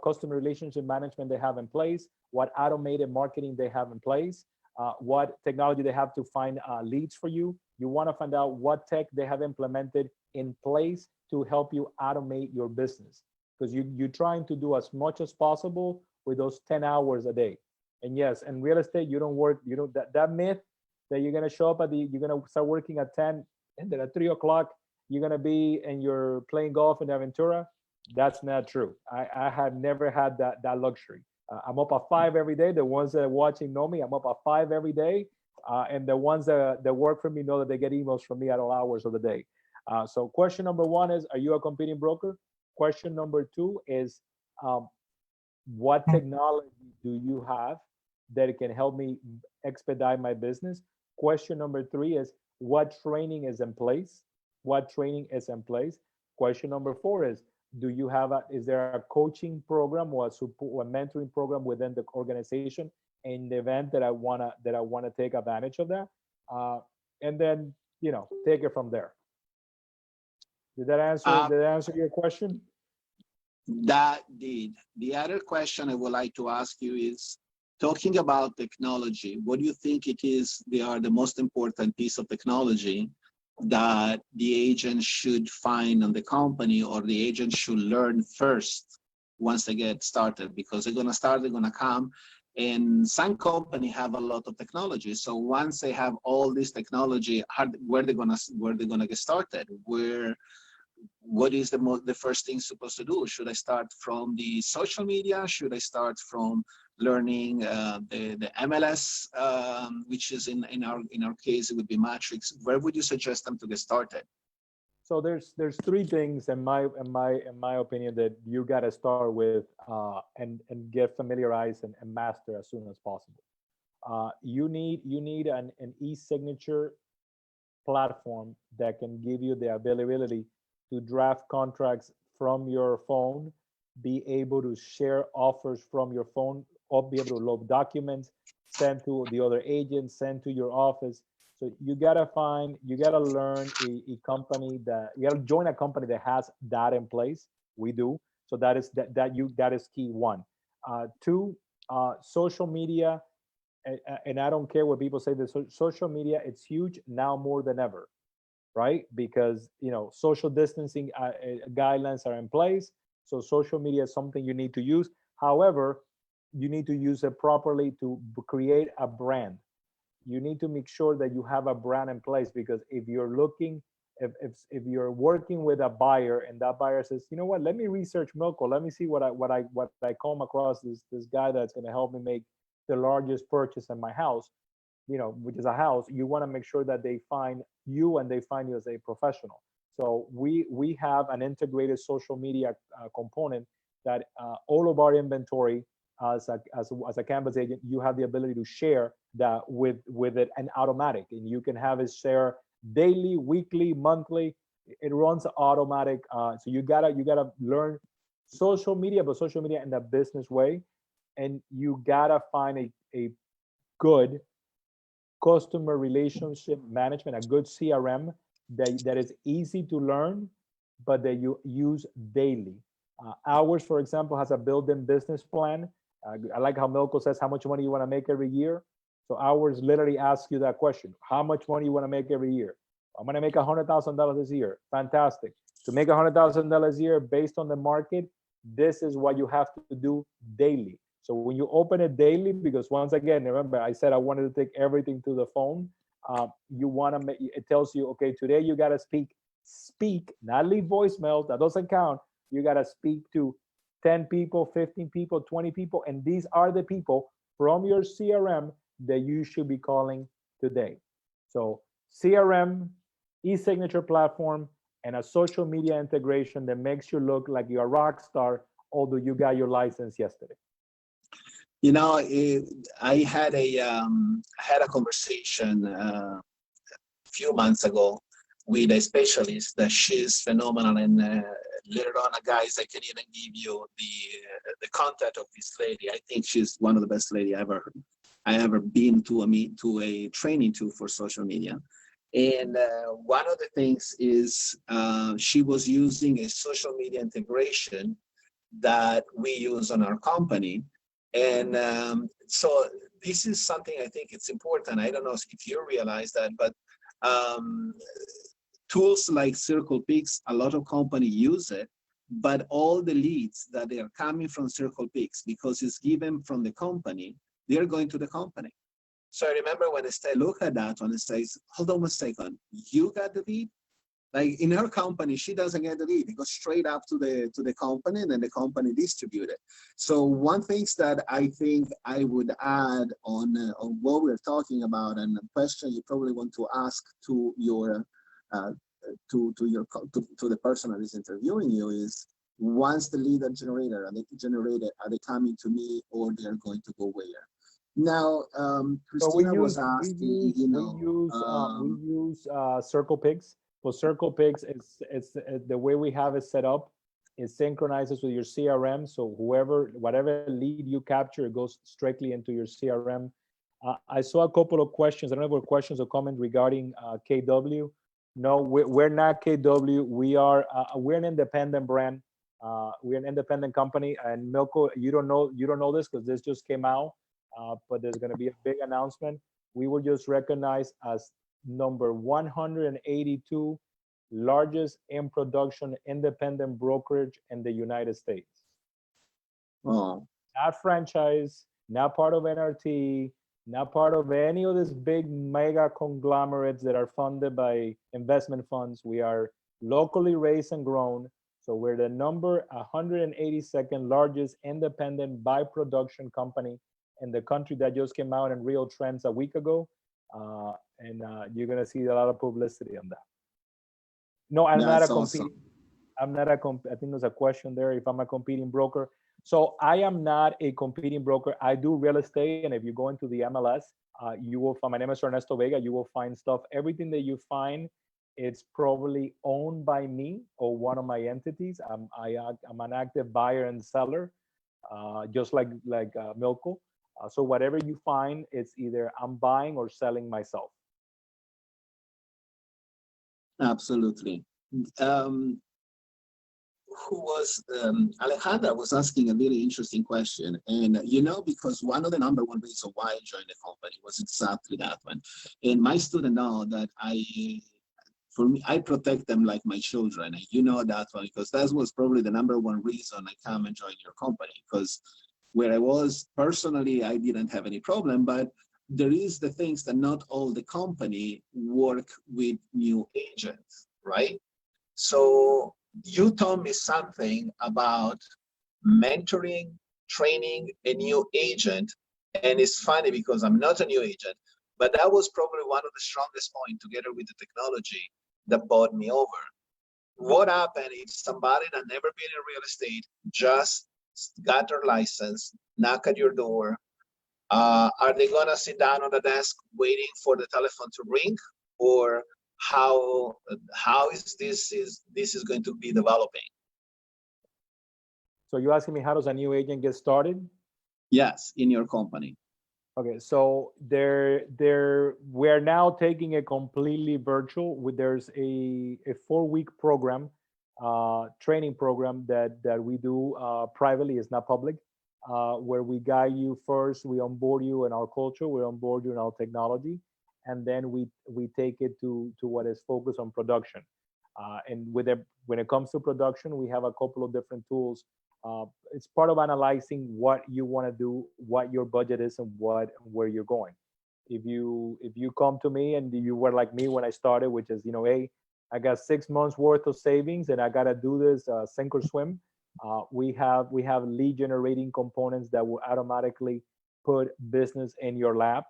customer relationship management they have in place, what automated marketing they have in place. What technology they have to find leads for you. You want to find out what tech they have implemented in place to help you automate your business, because you're trying to do as much as possible with those 10 hours a day. And yes, in real estate, you don't work, that myth that you're going to show up you're going to start working at 10 and then at 3 o'clock, you're going to be and you're playing golf in Aventura. That's not true. I have never had that luxury. I'm up at 5 every day. The ones that are watching know me. I'm up at 5 every day. And the ones that work for me know that they get emails from me at all hours of the day. So question number 1 is, are you a competing broker? Question number 2 is, what technology do you have that can help me expedite my business? Question number 3 is, what training is in place? What training is in place? Question number 4 is, is there a coaching program or a mentoring program within the organization in the event that I wanna take advantage of that? And then take it from there. Did that answer your question? That did. The other question I would like to ask you is, talking about technology, what do you think they are the most important piece of technology that the agent should find on the company, or the agent should learn first once they get started? Because they're going to come, and some company have a lot of technology. So once they have all this technology, where they're going to get started? What is the first thing supposed to do? Should I start from the social media? Should I start from learning the MLS, which is in our case, it would be Matrix? Where would you suggest them to get started? So there's three things in my opinion that you got to start with and get familiarized and master as soon as possible. You need an e-signature platform that can give you the availability to draft contracts from your phone, be able to share offers from your phone, or be able to load documents, send to the other agents, send to your office. So you gotta learn a company that you gotta join a company that has that in place. We do. So that is key one. Two, social media, and I don't care what people say. The social media, it's huge now more than ever, right? Because social distancing guidelines are in place, so social media is something you need to use. However, you need to use it properly to create a brand. You need to make sure that you have a brand in place, because if you're looking, if you're working with a buyer and that buyer says, you know what, let me research Milko, let me see what I come across, this guy that's going to help me make the largest purchase in my house, which is a house. You want to make sure that they find you and they find you as a professional. So we have an integrated social media component that all of our inventory as a canvas agent, you have the ability to share that with it and automatic, and you can have it share daily, weekly, monthly. It runs automatic. So you gotta learn social media, but social media in the business way, and you gotta find a good customer relationship management, a good CRM that is easy to learn, but that you use daily. Ours, for example, has a built-in business plan. I like how Milko says, how much money you want to make every year. So ours literally asks you that question: how much money you want to make every year? I'm going to make $100,000 this year. Fantastic. To make $100,000 a year based on the market, this is what you have to do daily. So when you open it daily, because once again, remember I said I wanted to take everything to the phone. You want to make it tells you, okay, today you got to speak, not leave voicemails. That doesn't count. You got to speak to 10 people, 15 people, 20 people, and these are the people from your CRM that you should be calling today. So CRM, e-signature platform, and a social media integration that makes you look like you're a rock star, although you got your license yesterday. I had a conversation a few months ago with a specialist that she's phenomenal, and later on, guys, I can even give you the contact of this lady. I think she's one of the best lady I ever been to a training to for social media. And one of the things is she was using a social media integration that we use on our company. And so this is something I think it's important. I don't know if you realize that, but tools like Circle Pix, a lot of companies use it, but all the leads that they are coming from Circle Pix, because it's given from the company, they're going to the company. So I remember when I look at that one, it says, hold on a second, you got the lead? Like in her company, she doesn't get the lead. It goes straight up to the company, and then the company distribute it. So one thing that I think I would add on what we're talking about, and a question you probably want to ask to your to the person that is interviewing you is, once the lead are generated, are they coming to me, or they're going to go where? Now, Christina was asking, we use Circle Pix. So Circle Pix is the way we have it set up. It synchronizes with your CRM. So whatever lead you capture, it goes strictly into your CRM. I saw a couple of questions. I don't know if there were questions or comments regarding KW. No, we're not KW. We're an independent brand. We're an independent company. And Milko, you don't know this because this just came out. But there's going to be a big announcement. We were just recognized as number 182 largest in production independent brokerage in the United States. Oh. Not franchise, not part of NRT, not part of any of these big mega conglomerates that are funded by investment funds. We are locally raised and grown. So we're the number 182nd largest independent by production company in the country. That just came out in Real Trends a week ago. And you're going to see a lot of publicity on that. No, I'm not a That's awesome. competing. I'm not a I think there's a question there. If I'm a competing broker, so I am not a competing broker. I do real estate, and if you go into the MLS, you will find. My name is Ernesto Vega. You will find stuff. Everything that you find, it's probably owned by me or one of my entities. I'm an active buyer and seller, just like Milko. So whatever you find, it's either I'm buying or selling myself. Absolutely. Um, who was Alejandra was asking a really interesting question, and because one of the number one reasons why I joined the company was exactly that one. And my students know that for me, I protect them like my children, and you know that one because that was probably the number one reason I come and join your company. Because where I was personally, I didn't have any problem, but there is the things that not all the company work with new agents, right? So you told me something about mentoring, training a new agent. And it's funny because I'm not a new agent, but that was probably one of the strongest points together with the technology that bought me over. What happened if somebody that never been in real estate just got their license, knock at your door? Are they gonna sit down on the desk waiting for the telephone to ring, or how is this going to be developing? So you asking me how does a new agent get started? Yes, in your company. Okay, so we're now taking it completely virtual. There's a 4-week program, training program that we do privately. It's not public, where we guide you first. We onboard you in our culture. We onboard you in our technology, and then we take it to what is focused on production. And when it comes to production, we have a couple of different tools. It's part of analyzing what you want to do, what your budget is, and where you're going. If you come to me and you were like me when I started, which is hey, I got 6 months worth of savings and I gotta do this sink or swim. We have lead generating components that will automatically put business in your lap.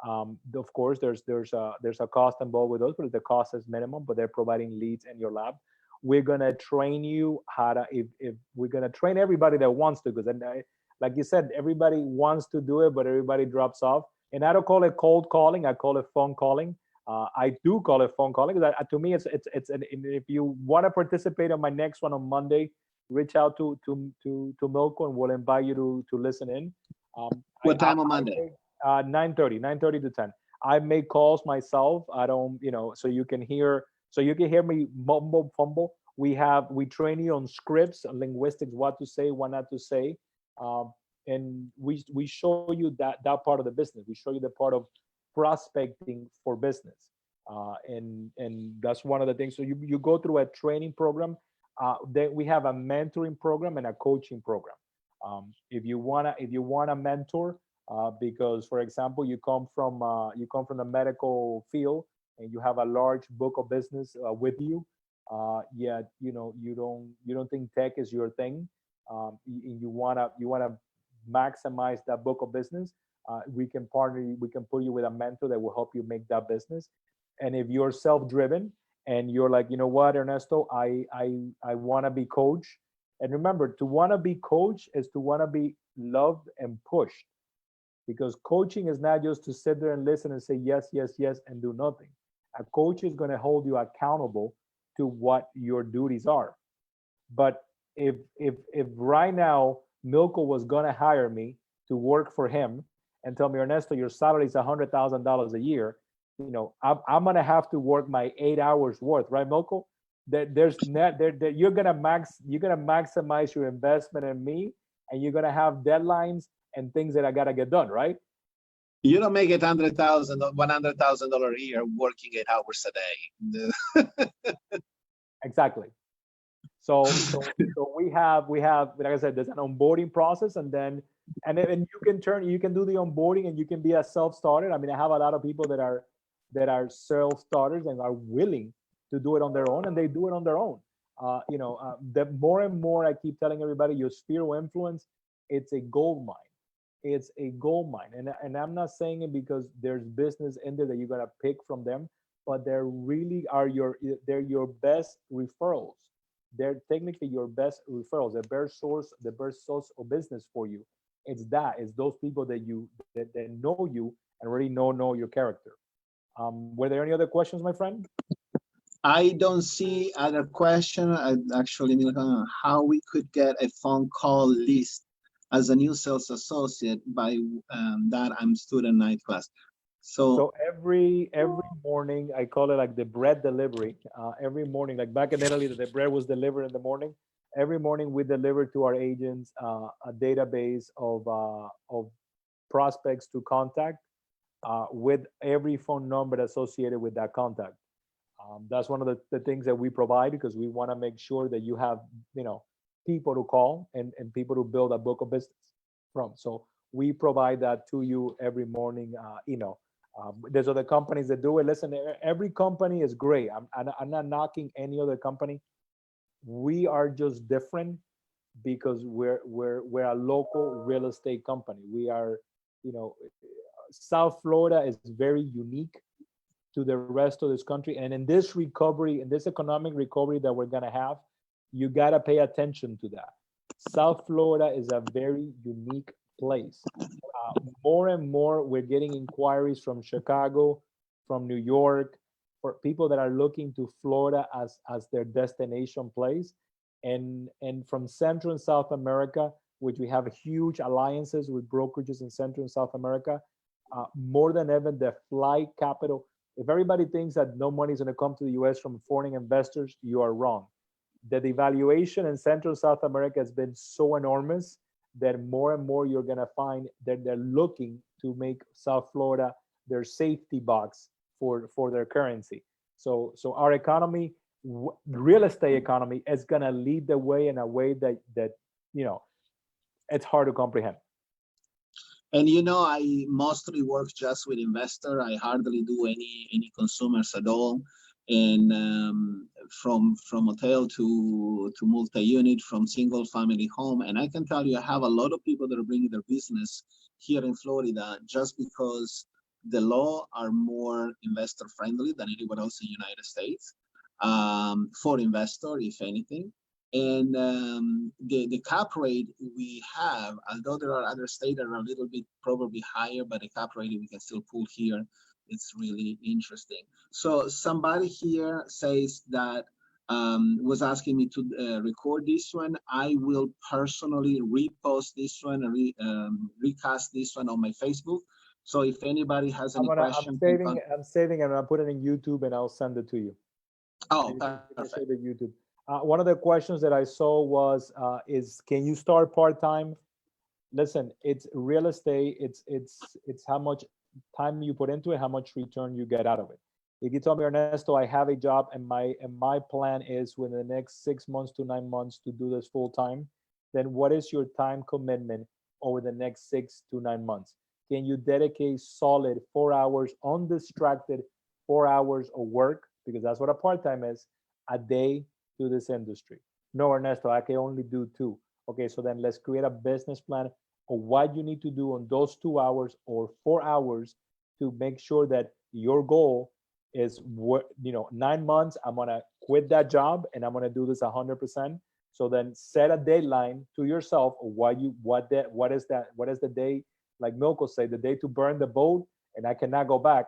Of course, there's a cost involved with those, but the cost is minimum. But they're providing leads in your lab. We're gonna train you how to. If we're gonna train everybody that wants to, because like you said, everybody wants to do it, but everybody drops off. And I don't call it cold calling. I call it phone calling. I do call it phone calling because to me, if you want to participate on my next one on Monday, reach out to Milko and we'll invite you to listen in. What time on Monday? 9:30 to 10. I make calls myself. I don't, so you can hear me mumble fumble. We train you on scripts, on linguistics, what to say, what not to say, and we show you that part of the business. We show you the part of prospecting for business, and that's one of the things. So you go through a training program. Then we have a mentoring program and a coaching program. If you wanna mentor, because for example you come from the medical field and you have a large book of business with you, yet you don't think tech is your thing. You wanna maximize that book of business. We can partner. We can put you with a mentor that will help you make that business. And if you're self-driven and you're like, you know what, Ernesto, I want to be coach. And remember, to want to be coach is to want to be loved and pushed, because coaching is not just to sit there and listen and say yes, yes, yes, and do nothing. A coach is going to hold you accountable to what your duties are. But if right now Milko was going to hire me to work for him and tell me, Ernesto, your salary is $100,000 a year, I'm going to have to work my 8 hours worth, right, Milko? There's net there, you're gonna maximize your investment in me, and you're gonna have deadlines and things that I gotta get done, right? You don't make it $100,000 a year working 8 hours a day. Exactly. So we have, like I said, there's an onboarding process, and then you can do the onboarding and you can be a self-starter. I mean, I have a lot of people that are self-starters and are willing to do it on their own, and they do it on their own. The more and more I keep telling everybody, your sphere of influence, it's a gold mine. It's a gold mine, and I'm not saying it because there's business in there that you're gonna pick from them, but they're really are they're your best referrals. They're technically your best referrals, the best source of business for you. It's those people that that know you and already know your character. Were there any other questions, my friend? I don't see other question. Actually, Milko, how we could get a phone call list as a new sales associate by that I'm student night class. So every morning, I call it like the bread delivery. Every morning, like back in Italy, the bread was delivered in the morning. Every morning, we deliver to our agents a database of prospects to contact with every phone number associated with that contact. That's one of the things that we provide because we want to make sure that you have, people to call and people to build a book of business from. So we provide that to you every morning. There's other companies that do it. Listen, every company is great. I'm not knocking any other company. We are just different because we're a local real estate company. We are, you know, South Florida is very unique to the rest of this country. And in this recovery, in this economic recovery that we're gonna have, you gotta pay attention to that. South Florida is a very unique place. More and more, we're getting inquiries from Chicago, from New York, for people that are looking to Florida as their destination place, and from Central and South America, which we have huge alliances with brokerages in Central and South America. More than ever, the flight capital. If everybody thinks that no money is going to come to the U.S. from foreign investors, you are wrong. The devaluation in Central and South America has been so enormous that more and more you're going to find that they're looking to make South Florida their safety box for their currency. So our economy, real estate economy, is going to lead the way in a way that it's hard to comprehend. And I mostly work just with investor. I hardly do any consumers at all. And from hotel to multi-unit, from single family home. And I can tell you, I have a lot of people that are bringing their business here in Florida just because the law are more investor friendly than anywhere else in the United States for investor, if anything. And the cap rate we have, although there are other states that are a little bit probably higher, but the cap rate we can still pull here, it's really interesting. So somebody here says that was asking me to record this one. I will personally repost this one and recast this one on my Facebook. So if anybody has any questions, I'm saving and I'm putting it in YouTube and I'll send it to you. Oh, perfect. Save it YouTube. One of the questions that I saw was, can you start part-time? Listen, it's real estate. It's how much time you put into it, how much return you get out of it. If you tell me, Ernesto, I have a job and my plan is within the next 6 months to 9 months to do this full time, then what is your time commitment over the next 6 to 9 months? Can you dedicate solid 4 hours, undistracted 4 hours of work? Because that's what a part-time is, a day to this industry. No, Ernesto, I can only do 2. Okay, so then let's create a business plan of what you need to do on those 2 hours or 4 hours to make sure that your goal is 9 months. I'm gonna quit that job and I'm gonna do this 100%. So then set a deadline to yourself of what is the day, like Milko said, the day to burn the boat and I cannot go back.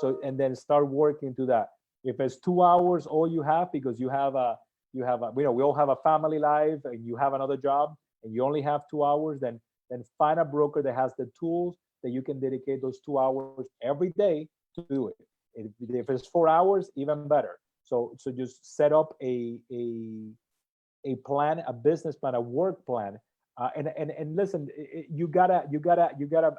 So and then start working to that. If it's 2 hours all you have because we all have a family life and you have another job and you only have 2 hours, then find a broker that has the tools that you can dedicate those 2 hours every day to do it. If it's 4 hours, even better. So just set up a plan, a business plan, a work plan, and listen, you gotta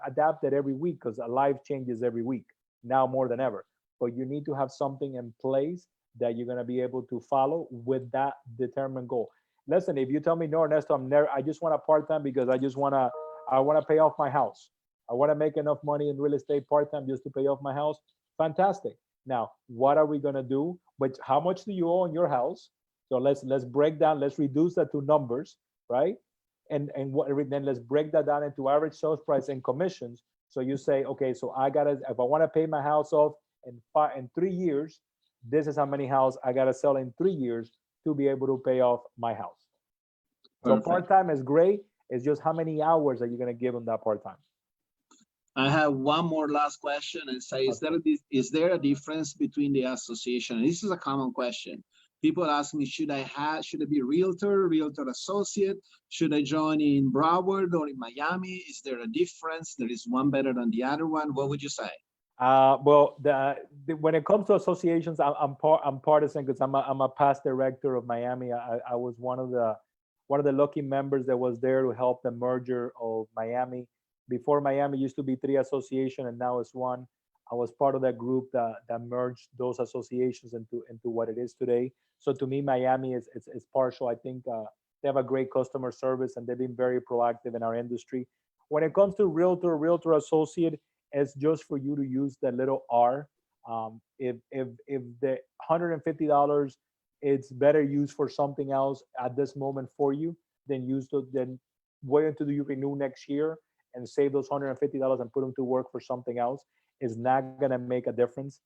adapt it every week because life changes every week now more than ever. But you need to have something in place that you're gonna be able to follow with that determined goal. Listen, if you tell me, no, Ernesto, I just want a part-time because I wanna pay off my house. I wanna make enough money in real estate part-time just to pay off my house. Fantastic. Now, what are we gonna do? But how much do you owe on your house? So let's break down, let's reduce that to numbers, right? And then let's break that down into average sales price and commissions. So you say, okay, so if I wanna pay my house off in 3 years, this is how many houses I gotta sell in 3 years to be able to pay off my house. So Perfect. part-time is great. It's just how many hours are you gonna give them that part-time? I have one more last question and say, is there a difference between the association? And this is a common question. People ask me, should I be realtor associate? Should I join in Broward or in Miami? Is there a difference? There is one better than the other one? What would you say? Well, when it comes to associations, I'm partisan because I'm a past director of Miami. I was one of the lucky members that was there to help the merger of Miami. Before Miami used to be 3 associations and now it's 1. I was part of that group that merged those associations into what it is today. So to me, Miami is partial. I think they have a great customer service and they've been very proactive in our industry. When it comes to realtor associate, it's just for you to use the little R. If the $150 it's better used for something else at this moment for you, then wait until you renew next year and save those $150 and put them to work for something else. Is not gonna make a difference.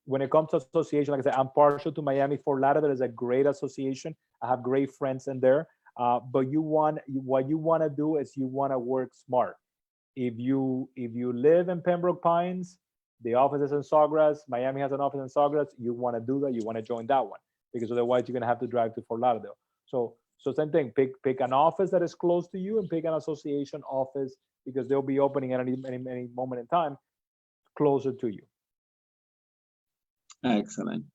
When it comes to association, like I said, I'm partial to Miami. Fort Lauderdale is a great association. I have great friends in there. But what you want to do is you want to work smart. If you live in Pembroke Pines, the office is in Sawgrass. Miami has an office in Sawgrass. You want to do that. You want to join that one because otherwise you're gonna have to drive to Fort Lauderdale. So same thing. Pick an office that is close to you and pick an association office because they'll be opening at any moment in time closer to you. Excellent.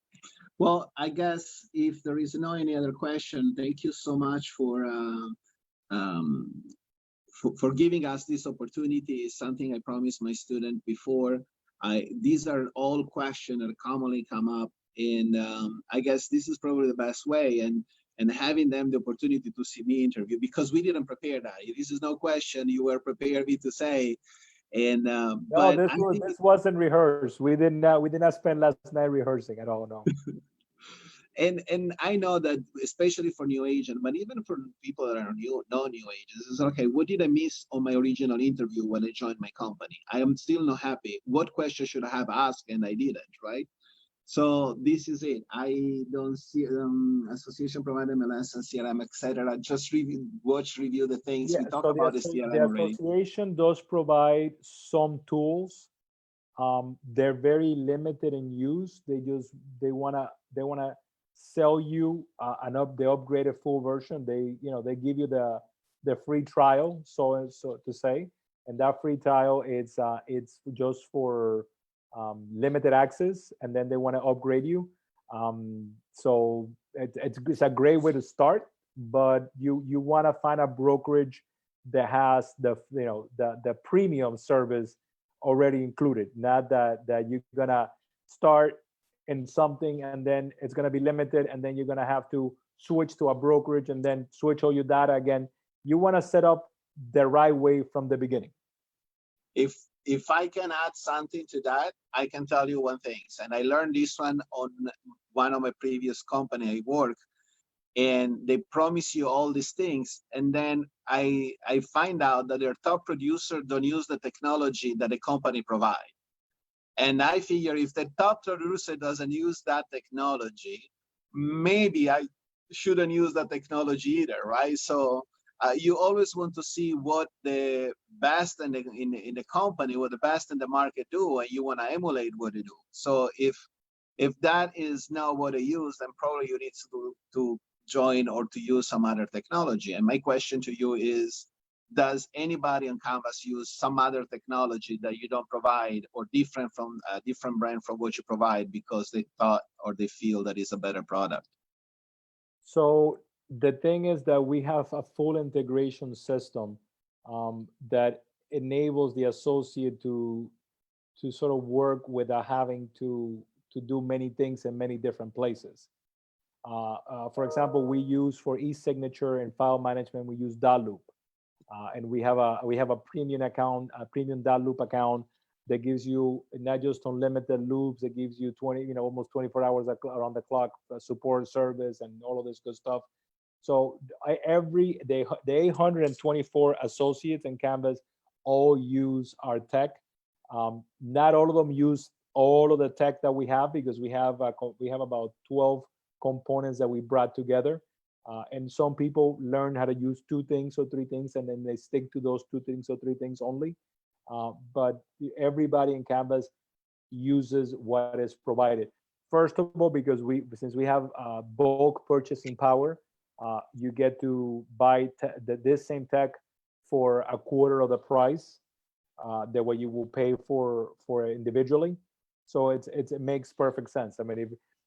Well, I guess if there is no any other question, thank you so much for giving us this opportunity. Is something I promised my student before. These are all questions that commonly come up, and I guess this is probably the best way. And having them the opportunity to see me interview, because we didn't prepare that. This is no question you were prepared me to say. And no, but this wasn't rehearsed. We did not spend last night rehearsing at all. No. And I know that especially for new agents, but even for people that are new agents, it's okay. What did I miss on my original interview when I joined my company? I am still not happy. What question should I have asked and I didn't, right? So this is it. I don't see association provider MLS and CRM, etc. Just review the things we talked about the CRM already. The association does provide some tools. They're very limited in use. They wanna sell you the upgraded full version. They give you the free trial, so to say, and that free trial it's just for limited access, and then they want to upgrade you. So it's a great way to start, but you want to find a brokerage that has the premium service already included, not that you're gonna start in something and then it's gonna be limited and then you're gonna have to switch to a brokerage and then switch all your data again. You want to set up the right way from the beginning. If I can add something to that, I can tell you one thing. And I learned this one on one of my previous company I work, and they promise you all these things. And then I find out that their top producer don't use the technology that the company provide. And I figure if the top producer doesn't use that technology, maybe I shouldn't use that technology either, right? So you always want to see what the best in the company, what the best in the market do, and you want to emulate what they do. So if that is not what they use, then probably you need to join or to use some other technology. And my question to you is, does anybody on Canvas use some other technology that you don't provide, or different from a different brand from what you provide, because they thought or they feel that is a better product? So the thing is that we have a full integration system that enables the associate to sort of work without having to do many things in many different places. For example, we use for e-signature and file management, we use Loop. And we have a premium account, a premium Loop account that gives you not just unlimited loops, it gives you almost 24 hours around the clock support service and all of this good stuff. So the 824 associates in Canvas all use our tech. Not all of them use all of the tech that we have, because we have about 12 components that we brought together. And some people learn how to use 2 things or 3 things, and then they stick to those 2 things or 3 things only. But everybody in Canvas uses what is provided. First of all, because since we have bulk purchasing power, you get to buy this same tech for a quarter of the price that what you will pay for individually. So it makes perfect sense. I mean,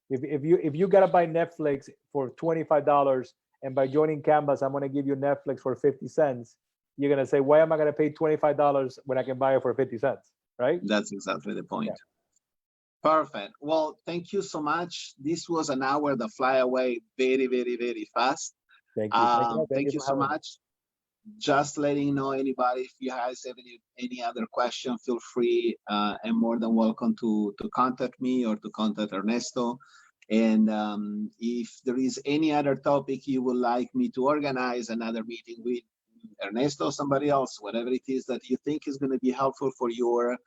if you gotta buy Netflix for $25, and by joining Canvas, I'm gonna give you Netflix for 50 cents, you're gonna say, why am I gonna pay $25 when I can buy it for 50 cents, right? That's exactly the point. Yeah. Perfect. Well, thank you so much. This was an hour that fly away very, very, very fast. Thank you. Thank you so much. Just letting you know, anybody, if you guys have any other question, feel free and more than welcome to contact me or to contact Ernesto. And if there is any other topic you would like me to organize another meeting with Ernesto or somebody else, whatever it is that you think is going to be helpful for your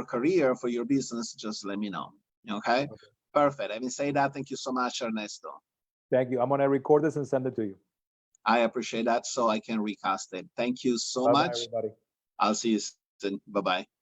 career, for your business, just let me know. Okay? Perfect. Having said that, thank you so much, Ernesto. Thank you. I'm gonna record this and send it to you. I appreciate that, so I can recast it. Thank you so Bye-bye, much. everybody. I'll see you soon. Bye-bye.